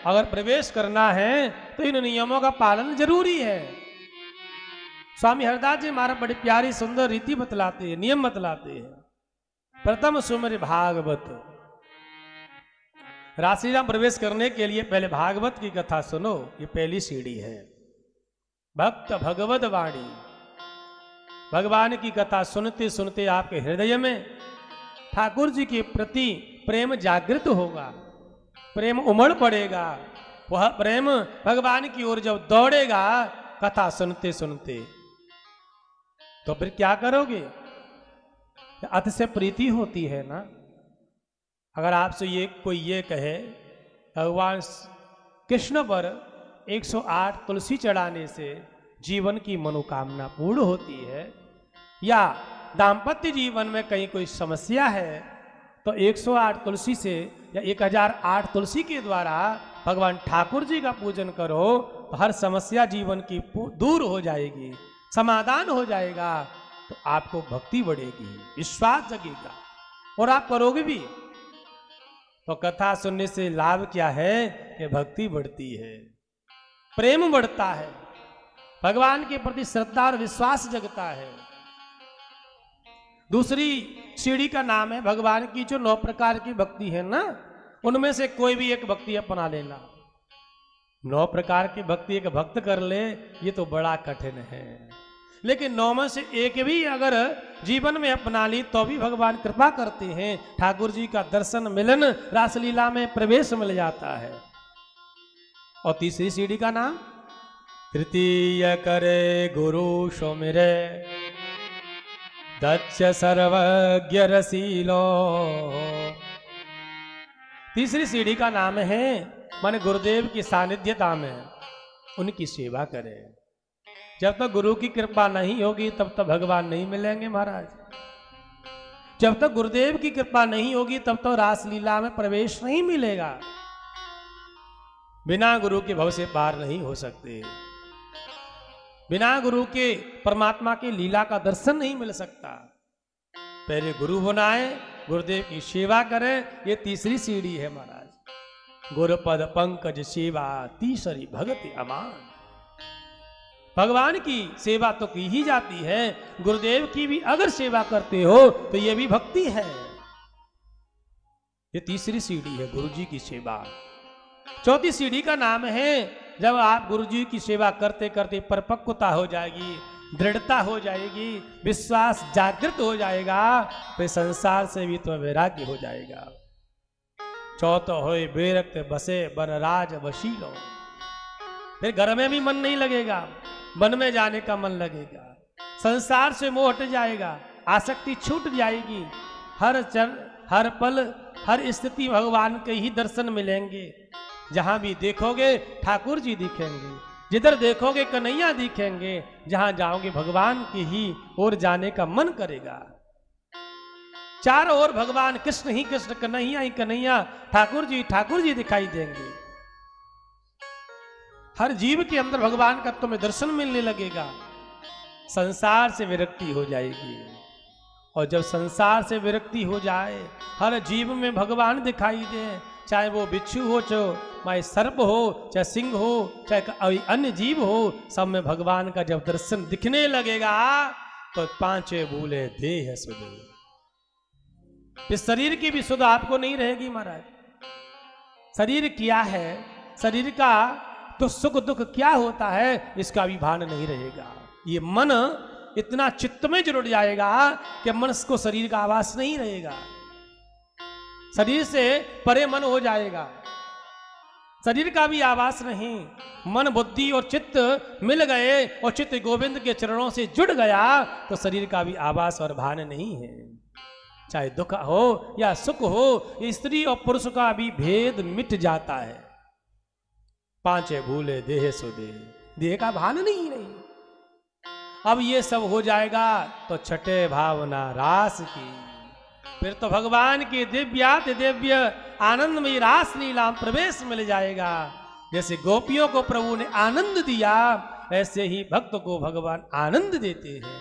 अगर प्रवेश करना है तो इन नियमों का पालन जरूरी है। स्वामी हरदास जी महाराज बड़ी प्यारी सुंदर रीति बतलाते हैं, नियम बतलाते हैं। प्रथम सुमिर भागवत। राशिराम प्रवेश करने के लिए पहले भागवत की कथा सुनो, ये पहली सीढ़ी है। भक्त भगवत वाणी, भगवान की कथा सुनते सुनते आपके हृदय में ठाकुर जी के प्रति प्रेम जागृत होगा, प्रेम उमड़ पड़ेगा। वह प्रेम भगवान की ओर जब दौड़ेगा कथा सुनते सुनते, तो फिर क्या करोगे? अति से प्रीति होती है ना। अगर आपसे कोई ये कहे भगवान कृष्ण पर 108 तुलसी चढ़ाने से जीवन की मनोकामना पूर्ण होती है, या दाम्पत्य जीवन में कहीं कोई समस्या है तो 108 तुलसी से या 1008 तुलसी के द्वारा भगवान ठाकुर जी का पूजन करो तो हर समस्या जीवन की दूर हो जाएगी, समाधान हो जाएगा। तो आपको भक्ति बढ़ेगी, विश्वास जगेगा और आप करोगे भी। तो कथा सुनने से लाभ क्या है कि भक्ति बढ़ती है, प्रेम बढ़ता है, भगवान के प्रति श्रद्धा और विश्वास जगता है। दूसरी सीढ़ी का नाम है भगवान की जो 9 प्रकार की भक्ति है ना, उनमें से कोई भी एक भक्ति अपना लेना। 9 प्रकार की भक्ति एक भक्त कर ले ये तो बड़ा कठिन है, लेकिन 9 में से एक भी अगर जीवन में अपना ली तो भी भगवान कृपा करते हैं, ठाकुर जी का दर्शन मिलन रासलीला में प्रवेश मिल जाता है। और तीसरी सीढ़ी का नाम तृतीय करे गुरु सुमिरे दक्ष सर्वज्ञ रसीलो। तीसरी सीढ़ी का नाम है मन गुरुदेव की सानिध्यता में उनकी सेवा करें। जब तक गुरु की कृपा नहीं होगी तब तक भगवान नहीं मिलेंगे महाराज। जब तक गुरुदेव की कृपा नहीं होगी तब तक रासलीला में प्रवेश नहीं मिलेगा। बिना गुरु के भव से पार नहीं हो सकते, बिना गुरु के परमात्मा की लीला का दर्शन नहीं मिल सकता। पहले गुरु बनाए, गुरुदेव की सेवा करें, ये तीसरी सीढ़ी है महाराज। गुरुपद पंकज सेवा तीसरी भगति अमान। भगवान की सेवा तो की ही जाती है, गुरुदेव की भी अगर सेवा करते हो तो ये भी भक्ति है। ये तीसरी सीढ़ी है गुरु जी की सेवा। चौथी सीढ़ी का नाम है जब आप गुरु जी की सेवा करते करते परिपक्वता हो जाएगी, दृढ़ता हो जाएगी, विश्वास जागृत हो जाएगा, फिर संसार से भी तो वैराग्य हो जाएगा। चौथो होए बेरक्त बसे बनराज वशीलो। फिर घर में भी मन नहीं लगेगा, वन में जाने का मन लगेगा, संसार से मोह हट जाएगा, आसक्ति छूट जाएगी। हर क्षण हर पल हर स्थिति भगवान के ही दर्शन मिलेंगे। जहां भी देखोगे ठाकुर जी दिखेंगे, जिधर देखोगे कन्हैया दिखेंगे, जहां जाओगे भगवान की ही ओर जाने का मन करेगा। चारों ओर भगवान कृष्ण ही कृष्ण, कन्हैया ही कन्हैया, ठाकुर जी दिखाई देंगे। हर जीव के अंदर भगवान का तुम्हें दर्शन मिलने लगेगा, संसार से विरक्ति हो जाएगी। और जब संसार से विरक्ति हो जाए, हर जीव में भगवान दिखाई दे, चाहे वो बिच्छू हो, चाहे सर्प हो, चाहे सिंह हो, चाहे अन्य जीव हो, सब में भगवान का जब दर्शन दिखने लगेगा तो 5 भूले देह सुध। इस शरीर की भी सुध आपको नहीं रहेगी महाराज। शरीर क्या है, शरीर का तो सुख दुख क्या होता है इसका भी भान नहीं रहेगा। ये मन इतना चित्त में जुड़ जाएगा कि मन को शरीर का आवास नहीं रहेगा, शरीर से परे मन हो जाएगा, शरीर का भी आवास नहीं। मन बुद्धि और चित्त मिल गए और चित्त गोविंद के चरणों से जुड़ गया तो शरीर का भी आवास और भान नहीं है। चाहे दुख हो या सुख हो, स्त्री और पुरुष का भी भेद मिट जाता है। 5 भूले देह सुदे, देह का भान नहीं रही। अब ये सब हो जाएगा तो छठे भावना रास की, फिर तो भगवान की दिव्याति दिव्य आनंद में रास लीला प्रवेश मिल जाएगा। जैसे गोपियों को प्रभु ने आनंद दिया, ऐसे ही भक्त को भगवान आनंद देते हैं।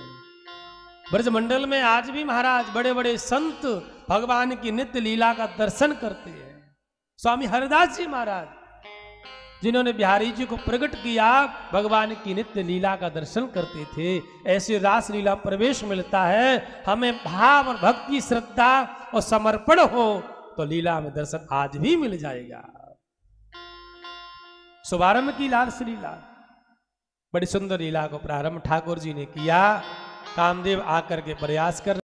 ब्रजमंडल में आज भी महाराज बड़े बड़े संत भगवान की नित्य लीला का दर्शन करते हैं। स्वामी हरदास जी महाराज जिन्होंने बिहारी जी को प्रकट किया, भगवान की नित्य लीला का दर्शन करते थे। ऐसे रास लीला प्रवेश मिलता है। हमें भाव और भक्ति, श्रद्धा और समर्पण हो तो लीला में दर्शन आज भी मिल जाएगा। शुभारंभ की लाल लीला, बड़ी सुंदर लीला को प्रारंभ ठाकुर जी ने किया। कामदेव आकर के प्रयास कर